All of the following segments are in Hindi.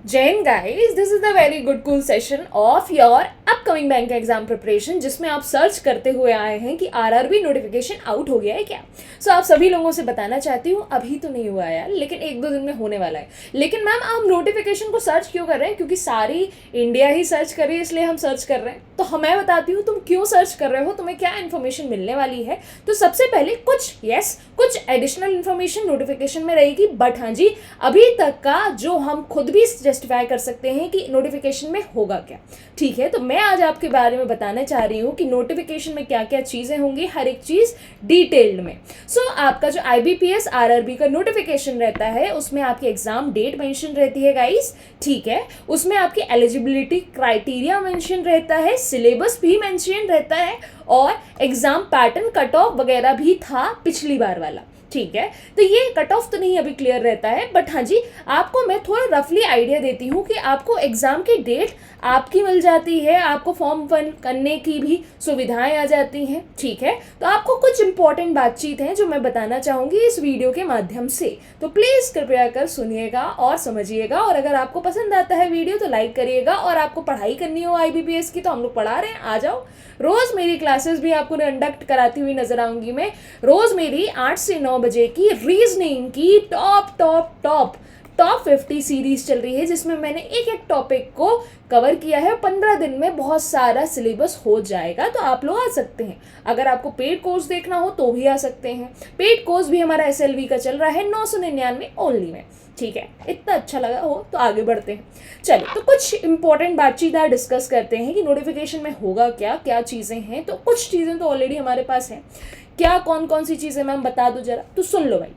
Jain guys, this is the very good cool session of your upcoming bank exam preparation, जिसमें आप सर्च करते हुए आए हैं कि आरआरबी नोटिफिकेशन आउट हो गया है क्या। सो आप सभी लोगों से बताना चाहती हूँ, अभी तो नहीं हुआ है यार, लेकिन एक दो दिन में होने वाला है। लेकिन मैम हम नोटिफिकेशन को सर्च क्यों कर रहे हैं? क्योंकि सारी इंडिया ही सर्च कर रही है, इसलिए हम सर्च कर रहे हैं। तो मैं बताती हूँ तुम क्यों सर्च कर रहे हो, तुम्हें क्या इन्फॉर्मेशन मिलने वाली है। तो सबसे पहले कुछ एडिशनल इन्फॉर्मेशन नोटिफिकेशन में रहेगी, बट हाँ जी, अभी तक का जो हम खुद भी जस्टिफाई कर सकते हैं कि नोटिफिकेशन में होगा क्या। ठीक है, तो मैं आज आपके बारे में बताना चाह रही हूँ कि नोटिफिकेशन में क्या क्या चीज़ें होंगी, हर एक चीज़ डिटेल्ड में। आपका जो IBPS RRB का नोटिफिकेशन रहता है, उसमें आपकी एग्जाम डेट मेंशन रहती है गाइस। ठीक है, उसमें आपकी एलिजिबिलिटी क्राइटेरिया मेंशन रहता है, सिलेबस भी मेंशन रहता है, और एग्जाम पैटर्न कट ऑफ वगैरह भी था पिछली बार वाला। ठीक है, तो ये कट ऑफ तो नहीं अभी क्लियर रहता है, बट हाँ जी, आपको मैं थोड़ा रफली आइडिया देती हूँ कि आपको एग्जाम की डेट आपकी मिल जाती है, आपको फॉर्म फिल करने की भी सुविधाएं आ जाती हैं। ठीक है, तो आपको कुछ इंपॉर्टेंट बातचीत है जो मैं बताना चाहूँगी इस वीडियो के माध्यम से, तो प्लीज़ कृपया कर सुनिएगा और समझिएगा। और अगर आपको पसंद आता है वीडियो तो लाइक करिएगा, और आपको पढ़ाई करनी हो IBPS की तो हम लोग पढ़ा रहे हैं, आ जाओ। रोज़ मेरी क्लासेस भी आपको कंडक्ट कराती हुई नजर आऊँगी मैं। रोज़ मेरी 8 से 9 बजे की रीजनिंग की टॉप 50 सीरीज चल रही है, जिसमें मैंने एक एक टॉपिक को कवर किया है। 15 दिन में बहुत सारा सिलेबस हो जाएगा, तो आप लोग आ सकते हैं। अगर आपको पेड कोर्स देखना हो तो भी आ सकते हैं। पेड कोर्स भी हमारा SLV का चल रहा है 999 ओनली में। ठीक है, इतना अच्छा लगा हो तो आगे बढ़ते हैं। चलिए, तो कुछ इंपॉर्टेंट बातचीत आज डिस्कस करते हैं कि नोटिफिकेशन में होगा क्या क्या चीज़ें हैं। तो कुछ चीज़ें तो ऑलरेडी हमारे पास हैं। क्या कौन कौन सी चीज़ें मैम बता दो जरा, तो सुन लो भाई।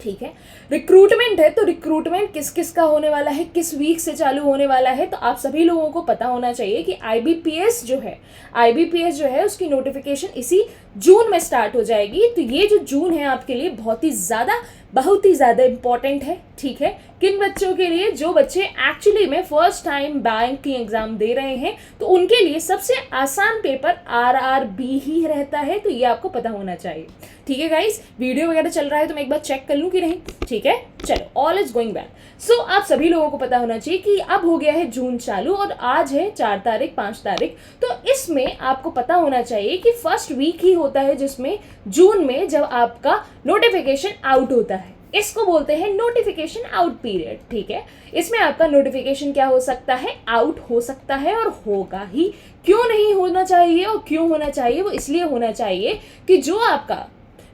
ठीक है, रिक्रूटमेंट है, तो रिक्रूटमेंट किस किस का होने वाला है, किस वीक से चालू होने वाला है, तो आप सभी लोगों को पता होना चाहिए कि IBPS जो है उसकी नोटिफिकेशन इसी जून में स्टार्ट हो जाएगी। तो ये जो जून है आपके लिए बहुत ही ज़्यादा इंपॉर्टेंट है। ठीक है, किन बच्चों के लिए? जो बच्चे एक्चुअली में फर्स्ट टाइम बैंक की एग्जाम दे रहे हैं, तो उनके लिए सबसे आसान पेपर RRB ही रहता है, तो ये आपको पता होना चाहिए। ठीक है गाइस, वीडियो वगैरह चल रहा है तो मैं एक बार चेक कर लूँ कि नहीं। ठीक है, चलो, ऑल इज गोइंग वेल। सो आप सभी लोगों को पता होना चाहिए कि अब हो गया है जून चालू, और आज है 4 तारीख 5 तारीख। तो इसमें आपको पता होना चाहिए कि फर्स्ट वीक ही होता है जिसमें जून में जब आपका नोटिफिकेशन आउट होता है, इसको बोलते हैं नोटिफिकेशन आउट पीरियड। ठीक है, इसमें आपका नोटिफिकेशन क्या हो सकता है? आउट हो सकता है, और होगा ही। क्यों नहीं होना चाहिए और क्यों होना चाहिए? वो इसलिए होना चाहिए कि जो आपका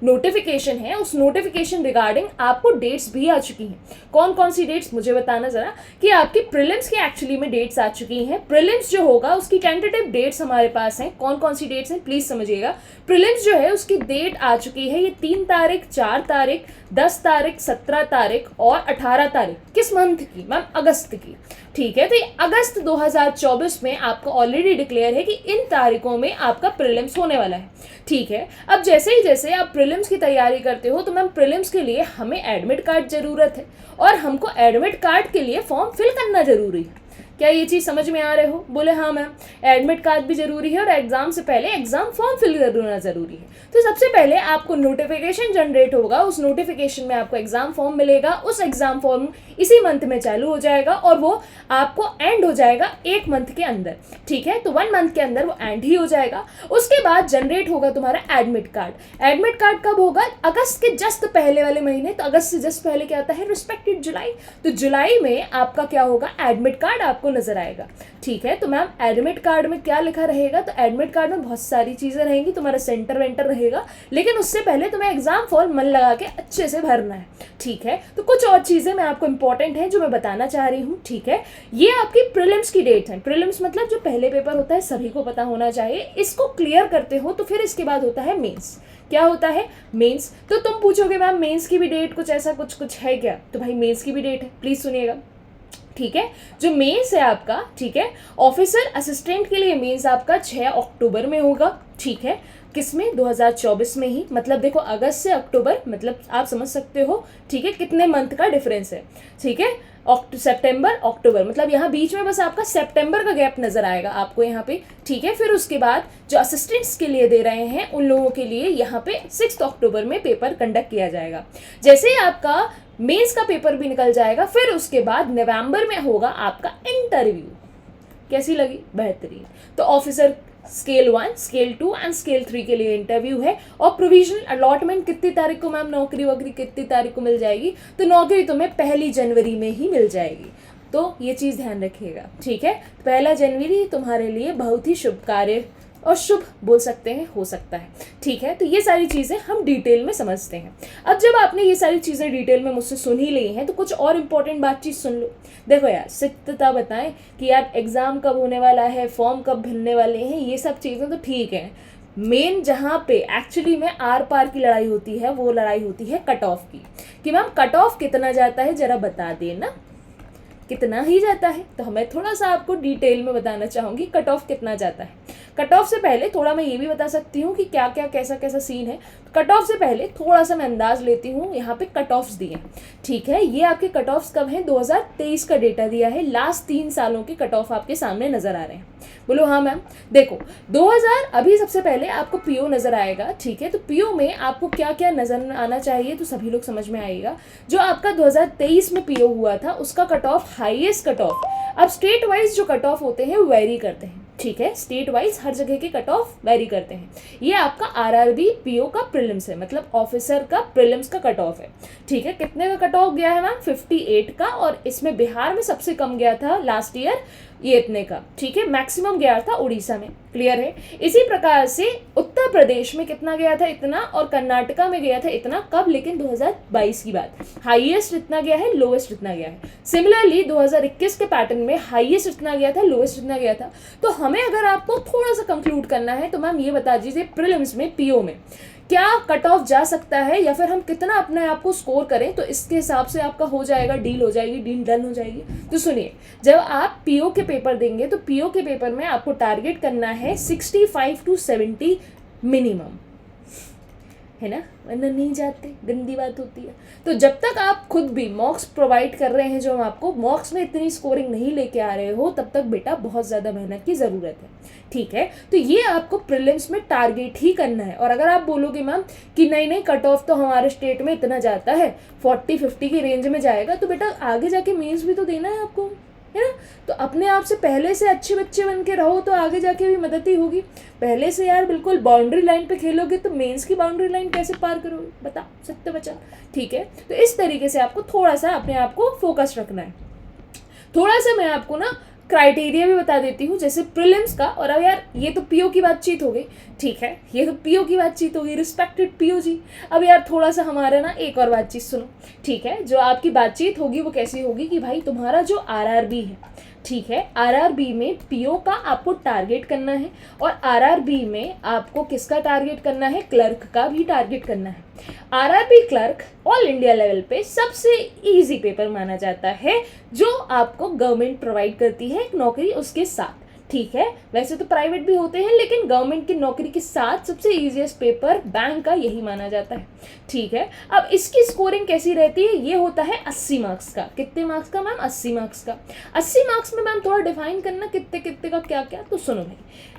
नोटिफिकेशन है, उस नोटिफिकेशन रिगार्डिंग आपको डेट्स भी आ चुकी हैं। कौन कौन सी डेट्स मुझे बताना जरा, कि आपकी प्रीलिम्स की एक्चुअली में डेट्स आ चुकी हैं। प्रीलिम्स जो होगा उसकी टेंटेटिव डेट्स हमारे पास हैं। कौन कौन सी डेट्स हैं प्लीज समझिएगा। प्रीलिम्स जो है उसकी डेट आ चुकी है, ये 3 तारीख, 4 तारीख, 10 तारीख, 17 तारीख और 18 तारीख। किस मंथ की मैम? अगस्त की। ठीक है, तो ये अगस्त 2024 में आपको ऑलरेडी डिक्लेयर है कि इन तारीखों में आपका प्रीलिम्स होने वाला है। ठीक है, अब जैसे आप प्रीलिम्स की तैयारी करते हो, तो मैम प्रीलिम्स के लिए हमें एडमिट कार्ड ज़रूरत है, और हमको एडमिट कार्ड के लिए फॉर्म फिल करना ज़रूरी है। क्या ये चीज़ समझ में आ रहे हो? बोले हाँ मैम, एडमिट कार्ड भी ज़रूरी है, और एग्ज़ाम से पहले एग्ज़ाम फॉर्म फिल करना ज़रूरी है। तो सबसे पहले आपको नोटिफिकेशन जनरेट होगा, उस नोटिफिकेशन में आपको एग्ज़ाम फॉर्म मिलेगा। उस एग्ज़ाम फॉर्म इसी मंथ में चालू हो जाएगा, और वो आपको एंड हो जाएगा 1 मंथ के अंदर। ठीक है, तो 1 मंथ के अंदर वो एंड ही हो जाएगा। उसके बाद जनरेट होगा तुम्हारा एडमिट कार्ड। एडमिट कार्ड कब होगा? अगस्त के जस्ट पहले वाले महीने। तो अगस्त से जस्ट पहले क्या आता है? रिस्पेक्टिव जुलाई। तो जुलाई में आपका क्या होगा? एडमिट कार्ड आपको नजर आएगा। ठीक है, तो मैम एडमिट कार्ड में क्या लिखा रहेगा? तो एडमिट कार्ड में बहुत सारी चीज़ें रहेंगी, तुम्हारा सेंटर वेंटर रहेगा, लेकिन उससे पहले तुम्हें एग्जाम फॉर्म मन लगा के अच्छे से भरना है। ठीक है, तो कुछ और चीज़ें मैं आपको इंपॉर्टेंट हैं जो मैं बताना चाह रही हूँ। ठीक है, ये आपकी प्रीलिम्स की डेट है। प्रीलिम्स मतलब जो पहले पेपर होता है, सभी को पता होना चाहिए। इसको क्लियर करते हो तो फिर इसके बाद होता है मेंस। क्या होता है? मेंस। तो तुम पूछोगे मैम मेंस की भी डेट कुछ ऐसा कुछ है क्या? तो भाई मेंस की भी डेट है, प्लीज सुनिएगा। ठीक है, जो मेंस है आपका, ठीक है, ऑफिसर असिस्टेंट के लिए मेंस आपका 6 अक्टूबर में होगा। ठीक है, किसमें? 2024 में ही। मतलब देखो, अगस्त से अक्टूबर, मतलब आप समझ सकते हो। ठीक है, कितने मंथ का डिफरेंस है। ठीक है, सितंबर अक्टूबर, मतलब यहाँ बीच में बस आपका सितंबर का गैप नजर आएगा आपको यहाँ पे। ठीक है, फिर उसके बाद जो असिस्टेंट्स के लिए दे रहे हैं उन लोगों के लिए यहाँ पे 6 अक्टूबर में पेपर कंडक्ट किया जाएगा। जैसे ही आपका मेंस का पेपर भी निकल जाएगा, फिर उसके बाद नवंबर में होगा आपका इंटरव्यू। कैसी लगी? बेहतरीन। तो officer scale 1, scale 2 and scale 3 के लिए इंटरव्यू है। और प्रोविजनल अलॉटमेंट कितनी तारीख को मैम नौकरी वोकरी कितनी तारीख को मिल जाएगी? तो नौकरी तुम्हें 1 जनवरी में ही मिल जाएगी, तो ये चीज़ ध्यान रखिएगा, ठीक है। 1 जनवरी तुम्हारे लिए बहुत ही शुभ कार्य और शुभ बोल सकते हैं, हो सकता है, ठीक है। तो ये सारी चीज़ें हम डिटेल में समझते हैं। अब जब आपने ये सारी चीज़ें डिटेल में मुझसे सुन ही ली हैं, तो कुछ और इम्पोर्टेंट बातचीत सुन लो। देखो यार, सत्यता बताएं कि यार एग्ज़ाम कब होने वाला है, फॉर्म कब भरने वाले हैं, ये सब चीज़ें तो ठीक है। मेन जहाँ पे एक्चुअली में आर पार की लड़ाई होती है, वो लड़ाई होती है कट ऑफ की, कि मैम कट ऑफ कितना जाता है ज़रा बता देना, कितना ही जाता है। तो मैं थोड़ा सा आपको डिटेल में बताना चाहूँगी कट ऑफ कितना जाता है। कट ऑफ से पहले थोड़ा मैं ये भी बता सकती हूँ कि क्या क्या कैसा कैसा सीन है। कट ऑफ से पहले थोड़ा सा मैं अंदाज लेती हूँ, यहाँ पे कट ऑफ्स दिए हैं, ठीक है। ये आपके कट ऑफ्स कब हैं? 2023 का डेटा दिया है, लास्ट 3 सालों के कट ऑफ आपके सामने नजर आ रहे हैं। बोलो हाँ मैम। देखो 2000 अभी सबसे पहले आपको पीओ नजर आएगा, ठीक है। तो पीओ में आपको क्या क्या नजर आना चाहिए, तो सभी लोग समझ में आएगा। जो आपका 2023 में पीओ हुआ था उसका cut off, highest cut off, अब स्टेट वाइज जो कट ऑफ होते हैं वेरी करते हैं, ठीक है। स्टेट वाइज हर जगह के कट ऑफ वेरी करते हैं। ये आपका आरआरबी पीओ का प्रीलिम्स है, मतलब ऑफिसर का प्रीलिम्स का कट ऑफ है, ठीक है। कितने का कट ऑफ गया है मैम? 58 का, और इसमें बिहार में सबसे कम गया था लास्ट ईयर, ये इतने का, ठीक है। मैक्सिमम गया था उड़ीसा में, क्लियर है। इसी प्रकार से उत्तर प्रदेश में कितना गया था? इतना, और कर्नाटका में गया था इतना। कब? लेकिन 2022 की बात। हाईएस्ट इतना गया है, लोएस्ट इतना गया है। सिमिलरली 2021 के पैटर्न में हाईएस्ट इतना गया था, लोएस्ट इतना गया था। तो हमें अगर आपको थोड़ा सा कंक्लूड करना है तो मैम ये बता दीजिए प्रीलिम्स में पीओ में क्या कट ऑफ जा सकता है, या फिर हम कितना अपने आप को स्कोर करें, तो इसके हिसाब से आपका हो जाएगा, डील हो जाएगी, डील डन हो जाएगी। तो सुनिए, जब आप पीओ के पेपर देंगे तो पीओ के पेपर में आपको टारगेट करना है 65 to 70 मिनिमम, है ना, वरना नहीं जाते, गंदी बात होती है। तो जब तक आप खुद भी मॉक्स प्रोवाइड कर रहे हैं, जो हम आपको मॉक्स में इतनी स्कोरिंग नहीं लेके आ रहे हो, तब तक बेटा बहुत ज़्यादा मेहनत की ज़रूरत है, ठीक है। तो ये आपको प्रीलिम्स में टारगेट ही करना है। और अगर आप बोलोगे मैम कि नहीं नहीं कट ऑफ तो हमारे स्टेट में इतना जाता है, 40-50 की रेंज में जाएगा, तो बेटा आगे जाके मेंस भी तो देना है आपको, है ना। तो अपने आप से पहले से अच्छे बच्चे बन के रहो, तो आगे जाके भी मदद ही होगी। पहले से यार बिल्कुल बाउंड्री लाइन पे खेलोगे तो मेंस की बाउंड्री लाइन कैसे पार करोगे, बता सत्य बचा, ठीक है। तो इस तरीके से आपको थोड़ा सा अपने आप को फोकस रखना है। थोड़ा सा मैं आपको ना क्राइटेरिया भी बता देती हूँ, जैसे प्रीलिम्स का। और अब यार ये तो पीओ की बातचीत हो गई, ठीक है, ये तो पीओ की बातचीत होगी, रिस्पेक्टेड पीओ जी। अब यार थोड़ा सा हमारा ना एक और बातचीत सुनो, ठीक है। जो आपकी बातचीत होगी वो कैसी होगी कि भाई तुम्हारा जो आरआरबी है, ठीक है, आरआरबी में पीओ का आपको टारगेट करना है, और आरआरबी में आपको किसका टारगेट करना है? क्लर्क का भी टारगेट करना है। RRB clerk all India level पे सबसे इजी पेपर माना जाता है, जो आपको गवर्नमेंट प्रोवाइड करती है एक नौकरी उसके साथ, ठीक है। वैसे तो प्राइवेट भी होते हैं, लेकिन गवर्नमेंट की नौकरी के साथ सबसे इजीएस्ट पेपर बैंक का यही माना जाता है, ठीक है। अब इसकी स्कोरिंग कैसी रहती है? ये होता है 80 मार्क्स का। कितने मार्क्स का मैम? 80 मार्क्स का। 80 मार्क्स में मैम थोड़ा डिफाइन करना कितने कितने का क्या क्या। तो सुनो भाई,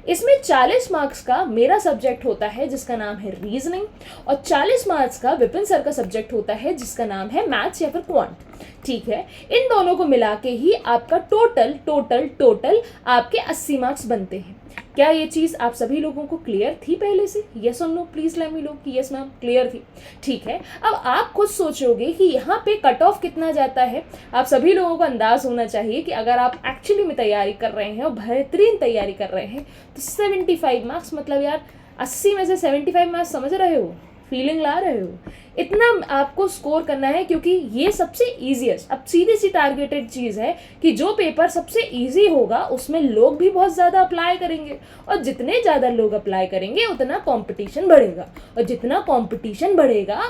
इसमें 40 मार्क्स का मेरा सब्जेक्ट होता है जिसका नाम है रीजनिंग, और 40 मार्क्स का विपिन सर का सब्जेक्ट होता है जिसका नाम है मैथ्स या फिर क्वांट, ठीक है। इन दोनों को मिला के ही आपका टोटल टोटल टोटल आपके 80 मार्क्स बनते हैं। क्या ये चीज़ आप सभी लोगों को क्लियर थी पहले से? यस और no please let me know कि यस मैम क्लियर थी, ठीक है। अब आप खुद सोचोगे कि यहाँ पे कट ऑफ कितना जाता है। आप सभी लोगों को अंदाज होना चाहिए कि अगर आप एक्चुअली में तैयारी कर रहे हैं और बेहतरीन तैयारी कर रहे हैं तो 75 मार्क्स, मतलब यार 80 में से 75 मार्क्स, समझ रहे हो, फीलिंग ला रहे हो, इतना आपको स्कोर करना है, क्योंकि ये सबसे ईजीएस्ट, अब सीधी सी टारगेटेड चीज़ है कि जो पेपर सबसे इजी होगा उसमें लोग भी बहुत ज़्यादा अप्लाई करेंगे, और जितने ज़्यादा लोग अप्लाई करेंगे उतना कंपटीशन बढ़ेगा, और जितना कंपटीशन बढ़ेगा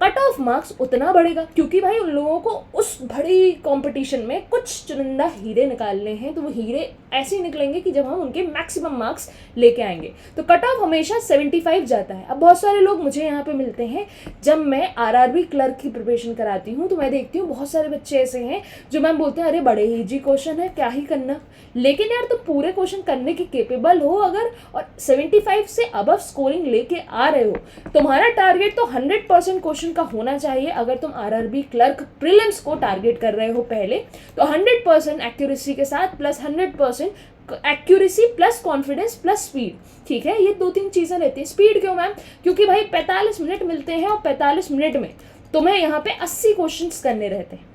कट ऑफ मार्क्स उतना बढ़ेगा, क्योंकि भाई उन लोगों को उस बड़ी कंपटीशन में कुछ चुनिंदा हीरे निकालने हैं। तो वो हीरे ऐसे ही निकलेंगे कि जब हम उनके मैक्सिमम मार्क्स लेके आएंगे। तो कट ऑफ हमेशा 75 जाता है। अब बहुत सारे लोग मुझे यहाँ पे मिलते हैं, जब मैं आरआरबी क्लर्क की प्रिपरेशन कराती हूँ तो मैं देखती हूँ बहुत सारे बच्चे ऐसे हैं जो मैम बोलते हैं अरे बड़े इजी क्वेश्चन है, क्या ही करना। लेकिन यार तो पूरे क्वेश्चन करने के केपेबल हो अगर, और 75 से अबव स्कोरिंग लेके आ रहे हो, तुम्हारा टारगेट तो 100% क्वेश्चन क्वेश्चन का होना चाहिए अगर तुम आरआरबी क्लर्क प्रीलिम्स को टारगेट कर रहे हो पहले, तो 100% एक्यूरेसी के साथ plus 100% accuracy plus confidence plus speed, ठीक है। ये 2-3 चीज़ें रहती हैं। स्पीड क्यों मैम? क्योंकि भाई 45 मिनट मिलते हैं और 45 मिनट में तुम्हें यहाँ पे 80 क्वेश्चंस करने रहते हैं।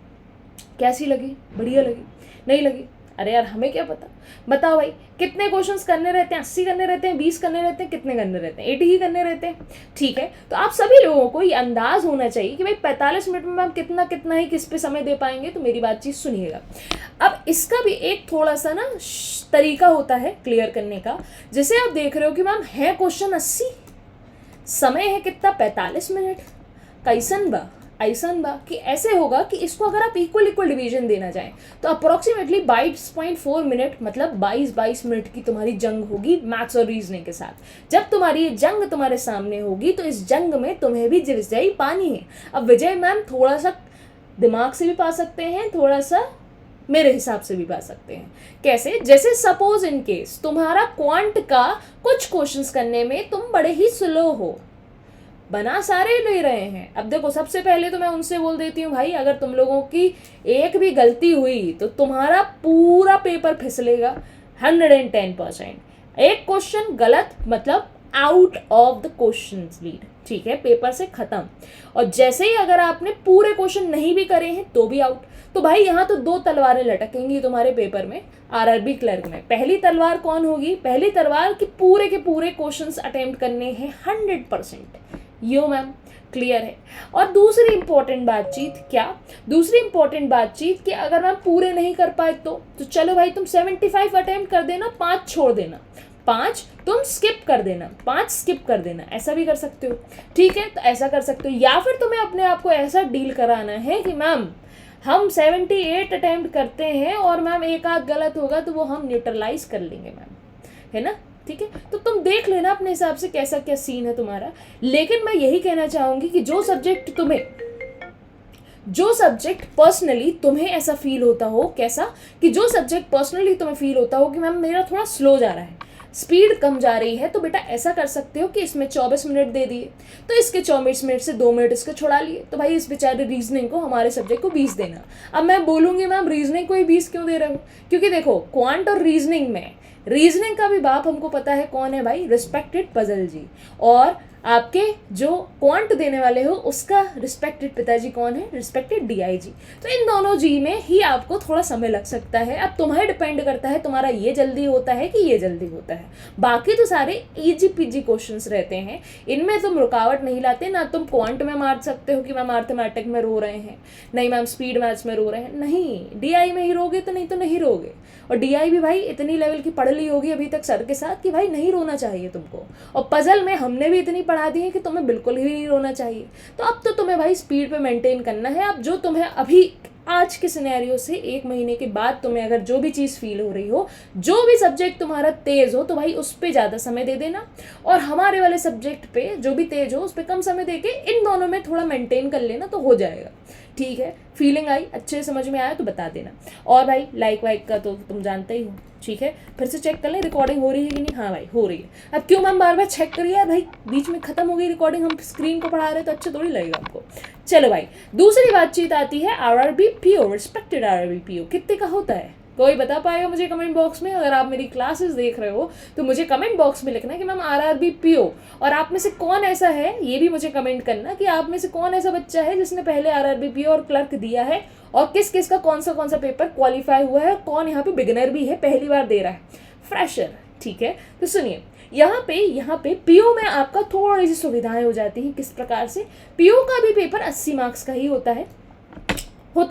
कैसी लगी? बढ़िया लगी? नहीं लगी? अरे यार हमें क्या पता, बताओ भाई कितने क्वेश्चंस करने रहते हैं? 80 करने रहते हैं, 20 करने रहते हैं, कितने करने रहते हैं? 80 ही करने रहते हैं, ठीक है। तो आप सभी लोगों को ये अंदाज होना चाहिए कि भाई 45 मिनट में हम कितना कितना ही किस पे समय दे पाएंगे। तो मेरी बातचीत सुनिएगा। अब इसका भी एक थोड़ा सा ना तरीका होता है क्लियर करने का। जैसे आप देख रहे हो कि मैम है क्वेश्चन 80, समय है कितना? 45 मिनट। कैसन बा? ऐसन बा कि ऐसे होगा कि इसको अगर आप इक्वल डिवीजन देना चाहें तो अप्रोक्सीमेटली 22.4 मिनट, मतलब 22 मिनट की तुम्हारी जंग होगी मैथ्स और रीजनिंग के साथ। जब तुम्हारी ये जंग तुम्हारे सामने होगी तो इस जंग में तुम्हें भी विजयी पानी है। अब विजय मैम थोड़ा सा दिमाग से भी पा सकते हैं, थोड़ा सा मेरे हिसाब से भी पा सकते हैं। कैसे? जैसे सपोज इन केस तुम्हारा क्वांट का कुछ क्वेश्चंस करने में तुम बड़े ही स्लो हो, बना सारे ले रहे हैं। अब देखो सबसे पहले तो मैं उनसे बोल देती हूँ भाई, अगर तुम लोगों की एक भी गलती हुई तो तुम्हारा पूरा पेपर फिसलेगा 110%। एक क्वेश्चन गलत मतलब out of the question lead, ठीक है, पेपर से खत्म। और जैसे ही अगर आपने पूरे क्वेश्चन नहीं भी करे हैं तो भी आउट। तो भाई यहाँ तो 2 तलवारें लटकेंगी तुम्हारे पेपर में आरआरबी क्लर्क में। पहली तलवार कौन होगी? पहली तलवार कि पूरे के पूरे क्वेश्चंस अटेम्प्ट करने हैं 100%। यो मैम क्लियर है। और दूसरी इंपॉर्टेंट बातचीत क्या? दूसरी इंपॉर्टेंट बातचीत कि अगर मैम पूरे नहीं कर पाए तो चलो भाई तुम 75 अटेम्प्ट कर देना, 5 छोड़ देना, 5 तुम स्किप कर देना, 5 स्किप कर देना, ऐसा भी कर सकते हो, ठीक है। तो ऐसा कर सकते हो, या फिर तुम्हें अपने आप को ऐसा डील कराना है कि मैम हम 78 अटेम्प्ट करते हैं और मैम एक आध गलत होगा तो वो हम न्यूट्रलाइज कर लेंगे मैम, है ना, ठीक है। तो तुम देख लेना अपने हिसाब से कैसा क्या सीन है तुम्हारा। लेकिन मैं यही कहना चाहूँगी कि जो सब्जेक्ट पर्सनली तुम्हें ऐसा फील होता हो, कैसा कि जो सब्जेक्ट पर्सनली तुम्हें फील होता हो कि मैम मेरा थोड़ा स्लो जा रहा है, स्पीड कम जा रही है, तो बेटा ऐसा कर सकते हो कि इसमें 24 मिनट दे दिए तो इसके 24 मिनट से 2 मिनट इसके छुड़ा लिए, तो भाई इस बेचारे रीजनिंग को, हमारे सब्जेक्ट को 20 देना। अब मैं बोलूँगी मैम रीजनिंग को ही 20 क्यों दे रहे हो? क्योंकि देखो क्वांट और रीजनिंग का भी बाप हमको पता है कौन है भाई, रिस्पेक्टेड पजल जी। और आपके जो क्वांट देने वाले हो उसका रिस्पेक्टेड पिताजी कौन है? Respected DIG. तो इन दोनों जी में ही आपको थोड़ा समय लग सकता है। अब तुम्हें डिपेंड करता है तुम्हारा ये जल्दी होता है कि ये जल्दी होता है। बाकी तो सारे ईजी पीजी क्वेश्चंस रहते हैं, इनमें तुम रुकावट नहीं लाते। ना तुम क्वांट में मार सकते हो कि मैम मैथमेटिक में रो रहे हैं, नहीं मैम स्पीड मैथ्स में रो रहे हैं, नहीं डीआई में ही रोगे तो नहीं तो नहीं रोगे। और डीआई भी भाई इतनी लेवल की पढ़ ली होगी अभी तक सर के साथ कि भाई नहीं रोना चाहिए तुमको। और पजल में हमने भी इतनी पढ़ा दी है कि तुम्हें बिल्कुल ही नहीं रोना चाहिए। तो अब तो तुम्हें भाई स्पीड पे मेंटेन करना है। अब जो तुम्हें अभी आज के सिनेरियो से 1 महीने के बाद तुम्हें अगर जो भी चीज़ फील हो रही हो, जो भी सब्जेक्ट तुम्हारा तेज हो, तो भाई उस पर ज़्यादा समय दे देना, और हमारे वाले सब्जेक्ट पे जो भी तेज हो उस पर कम समय दे के इन दोनों में थोड़ा मेंटेन कर लेना तो हो जाएगा, ठीक है। फीलिंग आई, अच्छे समझ में आया तो बता देना। और भाई लाइक वाइक का तो तुम जानते ही हो, ठीक है। फिर से चेक कर लें रिकॉर्डिंग हो रही है कि नहीं। हाँ भाई हो रही है। अब क्यों मैम बार बार चेक करिए यार, भाई बीच में खत्म हो गई रिकॉर्डिंग, हम स्क्रीन को पढ़ा रहे तो अच्छा थोड़ी लगेगा हमको। चलो भाई दूसरी बातचीत आती है RRB PO, respected RRB PO कितने का होता है? कोई बता पाएगा मुझे कमेंट बॉक्स में? अगर आप मेरी क्लासेस देख रहे हो तो मुझे कमेंट बॉक्स में लिखना कि मैम आरआरबी पीओ। और आप में से कौन ऐसा है ये भी मुझे कमेंट करना कि आप में से कौन ऐसा बच्चा है जिसने पहले आरआरबी पीओ और क्लर्क दिया है, और किस किस का कौन सा पेपर क्वालिफाई हुआ है, कौन यहाँ पे बिगिनर भी है, पहली बार दे रहा है, फ्रेशर, ठीक है। तो सुनिए यहाँ पे पीओ में आपका थोड़ी सी सुविधाएं हो जाती हैं। किस प्रकार से? पीओ का भी पेपर 80 मार्क्स का ही होता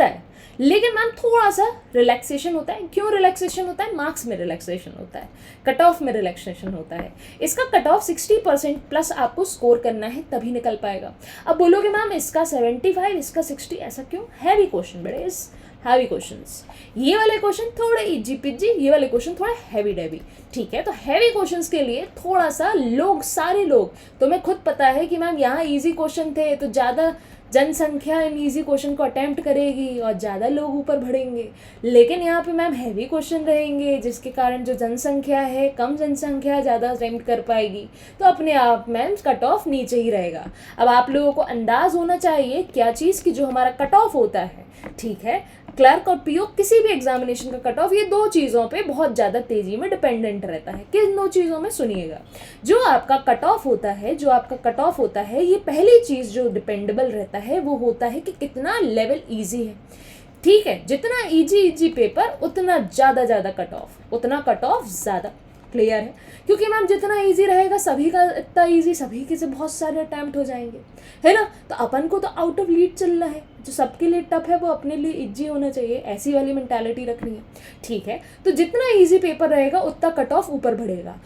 है, लेकिन मैम थोड़ा सा रिलैक्सेशन होता है। क्यों रिलैक्सेशन होता है? मार्क्स में रिलैक्सेशन होता है, कट ऑफ में रिलैक्सेशन होता है। इसका कट ऑफ 60% प्लस आपको स्कोर करना है तभी निकल पाएगा। अब बोलोगे मैम इसका 75, इसका 60, ऐसा क्यों? हैवी क्वेश्चन बड़े, इस हैवी क्वेश्चंस, ये वाले क्वेश्चन थोड़े इजी पिजी, ये वाले क्वेश्चन थोड़ा हैवी डेवी, ठीक है। तो हैवी क्वेश्चंस के लिए थोड़ा सा सारे लोग, तुम्हें खुद पता है कि मैम यहाँ इजी क्वेश्चन थे तो ज़्यादा जनसंख्या इन ईजी क्वेश्चन को अटेम्प्ट करेगी और ज़्यादा लोग ऊपर बढ़ेंगे। लेकिन यहाँ पे मैम हैवी क्वेश्चन रहेंगे, जिसके कारण जो जनसंख्या है, कम जनसंख्या ज़्यादा अटेम्प्ट कर पाएगी, तो अपने आप मैम कट ऑफ नीचे ही रहेगा। अब आप लोगों को अंदाज होना चाहिए क्या चीज़ कि जो हमारा कट ऑफ होता है, ठीक है, क्लर्क और पीओ किसी भी एग्जामिनेशन का कट ऑफ, ये दो चीज़ों पे बहुत ज़्यादा तेज़ी में डिपेंडेंट रहता है। किन दो चीज़ों में, सुनिएगा। जो आपका कट ऑफ होता है, ये पहली चीज़ जो डिपेंडेबल रहता है वो होता है कि कितना लेवल ईजी है। ठीक है, जितना इजी पेपर उतना ज़्यादा कट ऑफ, उतना कट ऑफ ज़्यादा। क्लियर है? क्योंकि मैम जितना इजी रहेगा सभी का इतना इजी, सभी के से बहुत सारे अटैम्प्ट हो जाएंगे, है ना। तो अपन को तो आउट ऑफ लीड चलना है, जो सबके लिए टफ है वो अपने लिए इजी होना चाहिए, ऐसी वाली मेंटालिटी रखनी है। ठीक है, तो जितना इजी पेपर रहेगा उतना कट ऑफ ऊपर बढ़ेगा।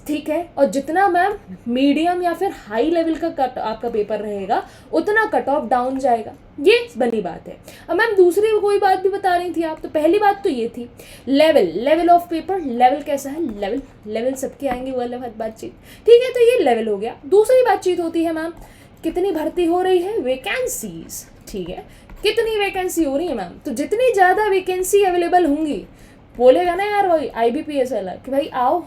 ठीक है, और जितना मैम मीडियम या फिर हाई लेवल का कट आपका पेपर रहेगा उतना कट ऑफ डाउन जाएगा, ये बनी बात है। अब मैम दूसरी कोई बात भी बता रही थी आप, तो पहली बात तो ये थी लेवल ऑफ पेपर। लेवल कैसा है, लेवल सबके आएंगे वो अलग बातचीत। ठीक है, तो ये लेवल हो गया। दूसरी बातचीत होती है मैम कितनी भर्ती हो रही है, वैकेंसीज। ठीक है, कितनी वैकेंसी हो रही है मैम, तो जितनी ज़्यादा वैकेंसी अवेलेबल होंगी, बोलेगा ना यार वही IBPS वाला कि भाई आओ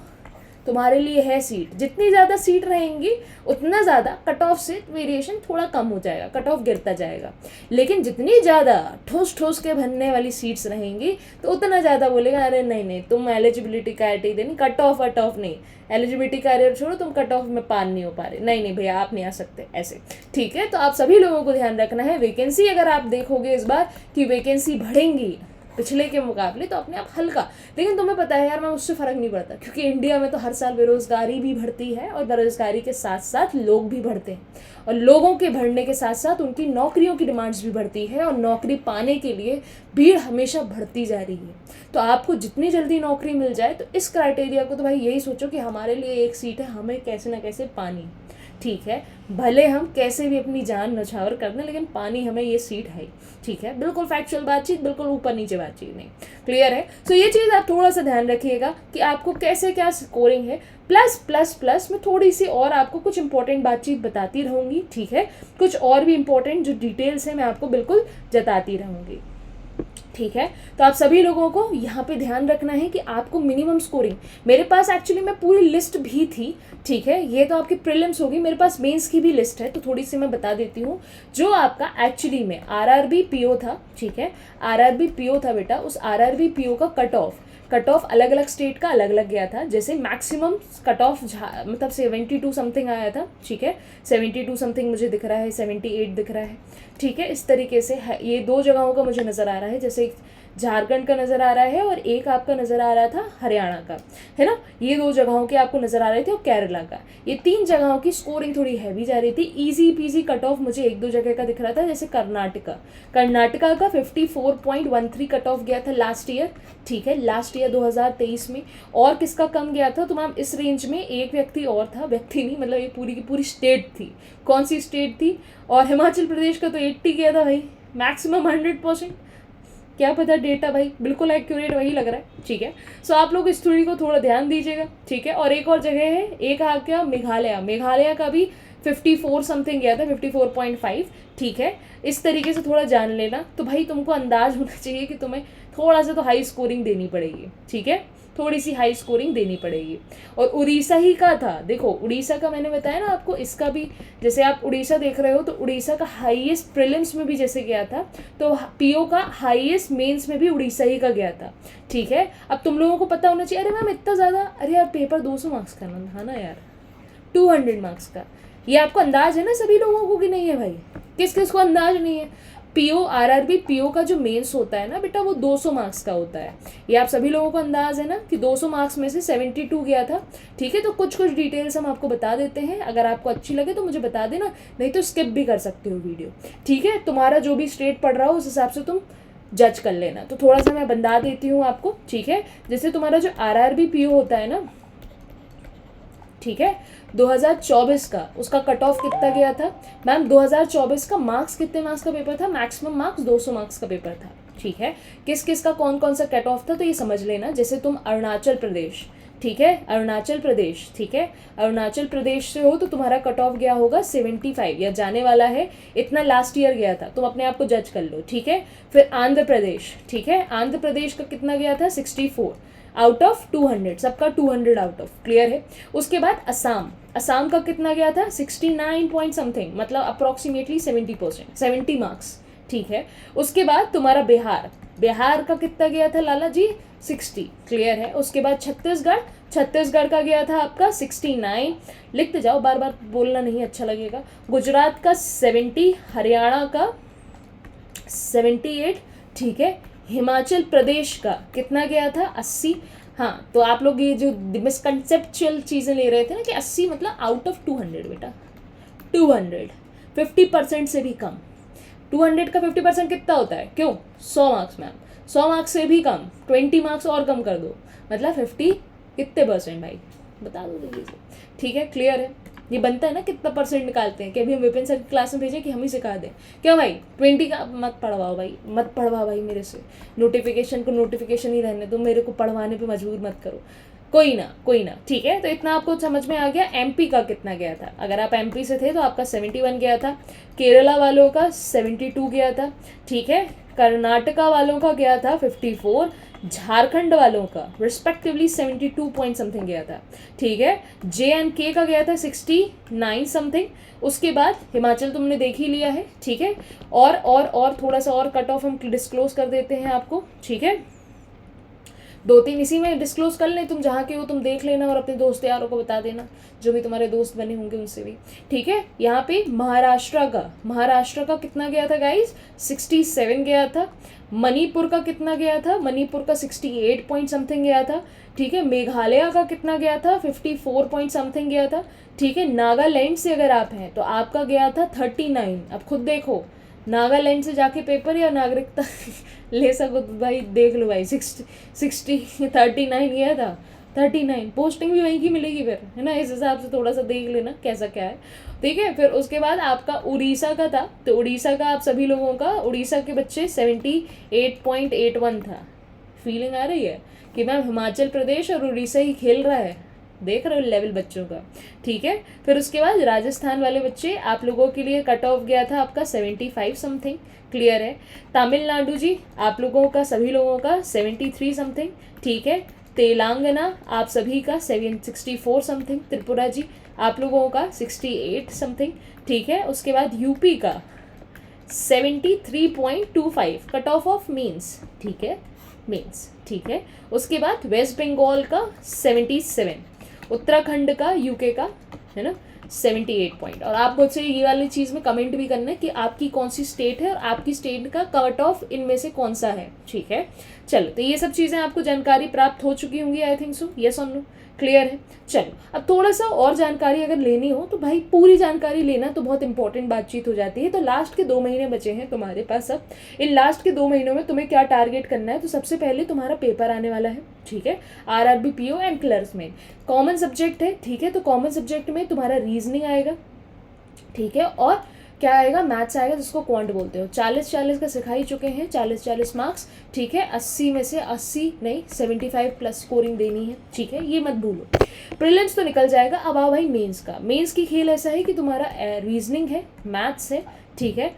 तुम्हारे लिए है सीट, जितनी ज़्यादा सीट रहेंगी उतना ज़्यादा कट ऑफ से वेरिएशन थोड़ा कम हो जाएगा, कट ऑफ गिरता जाएगा। लेकिन जितनी ज़्यादा ठोस के भरने वाली सीट्स रहेंगी तो उतना ज़्यादा बोलेगा अरे नहीं तुम एलिजिबिलिटी क्राइटेरिया देनी, कट ऑफ नहीं, एलिजिबिलिटी क्राइटेरिया छोड़ो, तुम कट ऑफ में पार नहीं हो पा रहे, नहीं भैया आप नहीं आ सकते ऐसे। ठीक है, तो आप सभी लोगों को ध्यान रखना है, वैकेंसी अगर आप देखोगे इस बार कि वैकेंसी बढ़ेंगी पिछले के मुकाबले तो अपने आप हल्का, लेकिन तुम्हें पता है यार मैं उससे फ़र्क नहीं पड़ता, क्योंकि इंडिया में तो हर साल बेरोज़गारी भी बढ़ती है और बेरोज़गारी के साथ साथ लोग भी बढ़ते हैं, और लोगों के बढ़ने के साथ साथ उनकी नौकरियों की डिमांड्स भी बढ़ती है, और नौकरी पाने के लिए भीड़ हमेशा बढ़ती जा रही है। तो आपको जितनी जल्दी नौकरी मिल जाए, तो इस क्राइटेरिया को तो भाई यही सोचो कि हमारे लिए एक सीट है, हमें कैसे ना कैसे पानी। ठीक है, भले हम कैसे भी अपनी जान नछावर कर दें, लेकिन पानी हमें ये सीट है। ठीक है, बिल्कुल फैक्चुअल बातचीत, बिल्कुल ऊपर नीचे बातचीत नहीं। क्लियर है? सो ये चीज़ आप थोड़ा सा ध्यान रखिएगा कि आपको कैसे क्या स्कोरिंग है। प्लस में थोड़ी सी और आपको कुछ इंपॉर्टेंट बातचीत बताती रहूँगी। ठीक है, कुछ और भी इंपॉर्टेंट जो डिटेल्स है मैं आपको बिल्कुल जताती रहूँगी। ठीक है, तो आप सभी लोगों को यहाँ पे ध्यान रखना है कि आपको मिनिमम स्कोरिंग, मेरे पास एक्चुअली में पूरी लिस्ट भी थी। ठीक है, ये तो आपकी प्रीलिम्स होगी, मेरे पास मेंस की भी लिस्ट है, तो थोड़ी सी मैं बता देती हूँ। जो आपका एक्चुअली में RRB PO था, ठीक है, RRB PO था बेटा, उस RRB PO का कट ऑफ अलग अलग स्टेट का अलग अलग गया था। जैसे मैक्सिमम कट ऑफ मतलब 72 समथिंग आया था। ठीक है, 72 समथिंग मुझे दिख रहा है, 78 दिख रहा है। ठीक है, इस तरीके से है, ये दो जगहों का मुझे नज़र आ रहा है, जैसे झारखंड का नज़र आ रहा है और एक आपका नज़र आ रहा था हरियाणा का, है ना, ये दो जगहों के आपको नज़र आ रहे थे, और केरला का। ये तीन जगहों की स्कोरिंग थोड़ी हैवी जा रही थी। ईजी पीजी कट ऑफ मुझे एक दो जगह का दिख रहा था, जैसे कर्नाटका का 54.13 कट ऑफ गया था लास्ट ईयर। ठीक है, लास्ट ईयर 2023 में। और किसका कम गया था, तो मैम इस रेंज में एक व्यक्ति और था, व्यक्ति नहीं मतलब ये पूरी की पूरी स्टेट थी। कौन सी स्टेट थी, और हिमाचल प्रदेश का तो 80 गया था भाई, मैक्सिमम 100%। क्या पता डेटा भाई बिल्कुल एक्यूरेट वही लग रहा है। ठीक है, सो आप लोग इस थ्योरी को थोड़ा ध्यान दीजिएगा। ठीक है, और एक और जगह है, एक आ गया मेघालय का भी 54 समथिंग गया था, 54.5। ठीक है, इस तरीके से थोड़ा जान लेना, तो भाई तुमको अंदाज होना चाहिए कि तुम्हें थोड़ा सा तो हाई स्कोरिंग देनी पड़ेगी। ठीक है, थोड़ी सी हाई स्कोरिंग देनी पड़ेगी। और उड़ीसा ही का था, देखो उड़ीसा का मैंने बताया ना आपको, इसका भी जैसे आप उड़ीसा देख रहे हो, तो उड़ीसा का हाईएस्ट प्रीलिम्स में भी जैसे गया था, तो PO का हाईएस्ट मेंस में भी उड़ीसा ही का गया था। ठीक है, अब तुम लोगों को पता होना चाहिए, अरे मैम इतना ज़्यादा, अरे यार पेपर 200 मार्क्स का था ना यार, 200 मार्क्स का, ये आपको अंदाज है ना सभी लोगों को कि नहीं है भाई, किस किस को अंदाज नहीं है। RRB PO का जो मेंस होता है ना बेटा, वो 200 मार्क्स का होता है, ये आप सभी लोगों को अंदाज है ना कि 200 मार्क्स में से 72 गया था। ठीक है, तो कुछ डिटेल्स हम आपको बता देते हैं, अगर आपको अच्छी लगे तो मुझे बता देना, नहीं तो स्किप भी कर सकते हो वीडियो। ठीक है, तुम्हारा जो भी स्टेट पढ़ रहा हो उस हिसाब से तुम जज कर लेना। तो थोड़ा सा मैं बता देती हूँ आपको। ठीक है, जैसे तुम्हारा जो RRB PO होता है ना, ठीक है, 2024 का उसका कट ऑफ कितना गया था मैम, 2024 का मार्क्स कितने मार्क्स का पेपर था, मैक्सिमम मार्क्स 200 मार्क्स का पेपर था। ठीक है, किस किस का कौन कौन सा कट ऑफ था, तो ये समझ लेना। जैसे तुम अरुणाचल प्रदेश, ठीक है, अरुणाचल प्रदेश, ठीक है, अरुणाचल प्रदेश से हो तो तुम्हारा कट ऑफ गया होगा 75 या जाने वाला है इतना, लास्ट ईयर गया था, तुम अपने आप को जज कर लो, ठीक है। फिर आंध्र प्रदेश, ठीक है, आंध्र प्रदेश का कितना गया था 64 आउट ऑफ 200, सबका 200 आउट ऑफ, क्लियर है। उसके बाद असम, असम का कितना गया था 69 पॉइंट समथिंग, मतलब अप्रोक्सीमेटली 70%, 70 मार्क्स, ठीक है। उसके बाद तुम्हारा बिहार, बिहार का कितना गया था लाला जी 60, क्लियर है। उसके बाद छत्तीसगढ़, छत्तीसगढ़ का गया था आपका 69, लिखते जाओ, बार बार बोलना नहीं अच्छा लगेगा। गुजरात का 70, हरियाणा का 78, ठीक है। हिमाचल प्रदेश का कितना गया था 80। हाँ, तो आप लोग ये जो मिसकंसेप्चुअल चीज़ें ले रहे थे ना कि 80 मतलब आउट ऑफ 200 बेटा, 200 50% से भी कम। 200 का 50% कितना होता है, क्यों 100 मार्क्स मैम, 100 मार्क्स से भी कम, 20 मार्क्स और कम कर दो, मतलब 50 कितने परसेंट भाई बता दो जल्दी से, ठीक है, क्लियर है। ये बनता है ना कितना परसेंट निकालते हैं कि अभी हम विपिन सर की क्लास में भेजें कि हम ही सिखा दें, क्यों भाई 20 का मत पढ़वाओ भाई, मत पढ़वाओ भाई मेरे से, नोटिफिकेशन को नोटिफिकेशन ही रहने दो, मेरे को पढ़वाने पे मजबूर मत करो, कोई ना कोई ना, ठीक है। तो इतना आपको समझ में आ गया। एमपी का कितना गया था, अगर आप एमपी से थे तो आपका 71 गया था, केरला वालों का 72 गया था, ठीक है, कर्नाटका वालों का गया था 54, झारखंड वालों का रिस्पेक्टिवली 72 पॉइंट समथिंग गया था, ठीक है। JNK का गया था 69 समथिंग। उसके बाद हिमाचल तुमने देख ही लिया है, ठीक है। और थोड़ा सा और कट ऑफ हम डिस्क्लोज कर देते हैं आपको, ठीक है, 2-3 इसी में डिस्क्लोज कर लें, तुम जहाँ के हो तुम देख लेना और अपने दोस्त यारों को बता देना, जो भी तुम्हारे दोस्त बने होंगे उनसे भी, ठीक है। यहाँ पे महाराष्ट्र का कितना गया था गाइज 67 गया था। मणिपुर का कितना गया था, मणिपुर का 68 पॉइंट समथिंग गया था, ठीक है। मेघालय का कितना गया था 54 पॉइंट समथिंग गया था, ठीक है। नागालैंड से अगर आप हैं तो आपका गया था 39। अब खुद देखो, नागालैंड से जाके पेपर या नागरिकता ले सको तो भाई देख लो भाई, 39 गया था, 39 पोस्टिंग भी वहीं की मिलेगी फिर, है ना, इस हिसाब से थोड़ा सा देख लेना कैसा क्या है, ठीक है। फिर उसके बाद आपका उड़ीसा का था, तो उड़ीसा का आप सभी लोगों का, उड़ीसा के बच्चे 78.81 था। फीलिंग आ रही है कि मैम हिमाचल प्रदेश और उड़ीसा ही खेल रहा है, देख रहे हो लेवल बच्चों का, ठीक है। फिर उसके बाद राजस्थान वाले बच्चे, आप लोगों के लिए कट ऑफ गया था आपका 75 समथिंग, क्लियर है। तमिलनाडु जी आप लोगों का, सभी लोगों का 73 समथिंग, ठीक है। तेलंगाना आप सभी का 64 समथिंग। त्रिपुरा जी आप लोगों का 68 समथिंग, ठीक है। उसके बाद यूपी का 73.25 कट ऑफ ऑफ मीन्स, ठीक है, मीन्स, ठीक है। उसके बाद वेस्ट बंगाल का 77, उत्तराखंड का, यूके का, है ना, 78 पॉइंट। और आप मुझसे ये वाली चीज़ में कमेंट भी करना है कि आपकी कौन सी स्टेट है और आपकी स्टेट का कट ऑफ इनमें से कौन सा है, ठीक है। चलो, तो ये सब चीज़ें आपको जानकारी प्राप्त हो चुकी होंगी, आई थिंक सो, यस और नो, क्लियर है। चलो, अब थोड़ा सा और जानकारी अगर लेनी हो तो भाई पूरी जानकारी लेना तो बहुत इंपॉर्टेंट बातचीत हो जाती है। तो लास्ट के 2 महीने बचे हैं तुम्हारे पास। अब इन लास्ट के 2 महीनों में तुम्हें क्या टारगेट करना है, तो सबसे पहले तुम्हारा पेपर आने वाला है, ठीक है, RRB PO एंड क्लर्क्स में, कॉमन सब्जेक्ट है, ठीक है। तो कॉमन सब्जेक्ट में तुम्हारा रीजनिंग आएगा, ठीक है, और क्या आएगा, मैथ्स आएगा, जिसको क्वांट बोलते हो। 40-40 का सिखा ही चुके हैं, 40-40 मार्क्स, ठीक है। 80 में से 80 नहीं 75 प्लस स्कोरिंग देनी है, ठीक है, ये मत भूलो। प्रीलिम्स तो निकल जाएगा। अब आओ भाई मेंस का। मेंस की खेल ऐसा है कि तुम्हारा रीजनिंग है, मैथ्स है, ठीक है,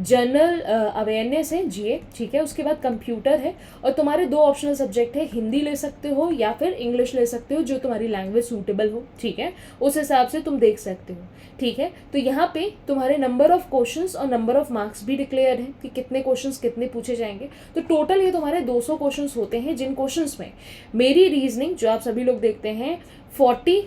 जनरल अवेयरनेस है, GA, ठीक है। उसके बाद कंप्यूटर है, और तुम्हारे 2 ऑप्शनल सब्जेक्ट है, हिंदी ले सकते हो या फिर इंग्लिश ले सकते हो, जो तुम्हारी लैंग्वेज सूटेबल हो, ठीक है, उस हिसाब से तुम देख सकते हो, ठीक है। तो यहाँ पे तुम्हारे नंबर ऑफ क्वेश्चंस और नंबर ऑफ मार्क्स भी डिक्लेयर हैं कि कितने क्वेश्चंस कितने पूछे जाएंगे। तो टोटल ये तुम्हारे 200 क्वेश्चंस होते हैं, जिन क्वेश्चंस में मेरी रीजनिंग जो आप सभी लोग देखते हैं 40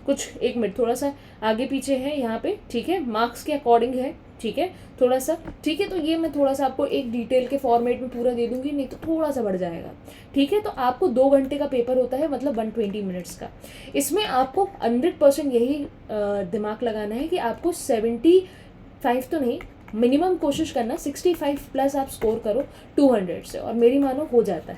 कुछ, 1 मिनट थोड़ा सा आगे पीछे है यहाँ पे, ठीक है, मार्क्स के अकॉर्डिंग है, ठीक है, थोड़ा सा, ठीक है। तो ये मैं थोड़ा सा आपको एक डिटेल के फॉर्मेट में पूरा दे दूंगी, नहीं तो थोड़ा सा बढ़ जाएगा, ठीक है। तो आपको 2 घंटे का पेपर होता है, मतलब 120 मिनट्स का। इसमें आपको 100% यही दिमाग लगाना है कि आपको 75 तो नहीं, मिनिमम कोशिश करना 65 प्लस आप स्कोर करो 200 से, और मेरी मानो हो जाता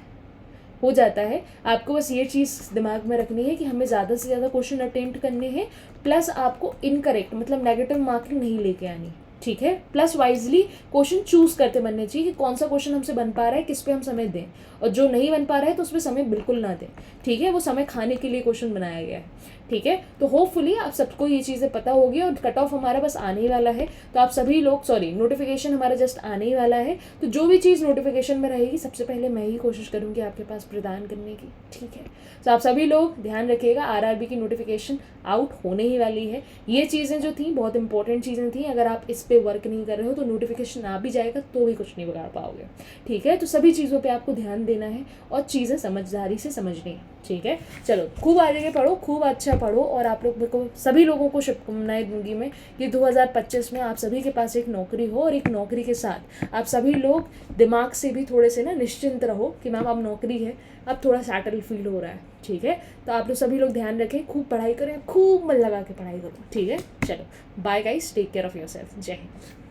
है। आपको बस ये चीज़ दिमाग में रखनी है कि हमें ज़्यादा से ज़्यादा क्वेश्चन अटेम्प्ट करने हैं, प्लस आपको इनकरेक्ट मतलब नेगेटिव मार्किंग नहीं लेके आनी, ठीक है। प्लस वाइजली क्वेश्चन चूज करते बनने चाहिए कि कौन सा क्वेश्चन हमसे बन पा रहा है, किस पे हम समय दें, और जो नहीं बन पा रहा है तो उस पर समय बिल्कुल ना दें, ठीक है। वो समय खाने के लिए क्वेश्चन बनाया गया है, ठीक है। तो होपफुली आप सबको ये चीज़ें पता होगी, और कट ऑफ हमारा बस आने ही वाला है, तो आप सभी लोग, सॉरी, नोटिफिकेशन हमारा जस्ट आने ही वाला है, तो जो भी चीज़ नोटिफिकेशन में रहेगी सबसे पहले मैं ही कोशिश करूँगी आपके पास प्रदान करने की, ठीक है। तो आप सभी लोग ध्यान रखिएगा, आरआरबी की नोटिफिकेशन आउट होने ही वाली है। ये चीज़ें जो थी बहुत इंपॉर्टेंट चीज़ें थी, अगर आप इस पर वर्क नहीं कर रहे हो तो नोटिफिकेशन आ भी जाएगा तो भी कुछ नहीं बिगाड़ पाओगे, ठीक है। तो सभी चीज़ों पे आपको ध्यान देना है और चीज़ें समझदारी से समझनी है, ठीक है। चलो खूब आगे पढ़ो, खूब अच्छा पढ़ो, और आप लोग को, सभी लोगों को शुभकामनाएं दूंगी मैं कि 2025 में आप सभी के पास एक नौकरी हो, और एक नौकरी के साथ आप सभी लोग दिमाग से भी थोड़े से ना निश्चिंत रहो कि मैम अब नौकरी है, अब थोड़ा सैटल फील हो रहा है, ठीक है। तो आप लोग सभी लोग ध्यान रखें, खूब पढ़ाई करें, खूब मन लगा के पढ़ाई करो, ठीक है। चलो bye guys, take care of yourself, जय हिंद।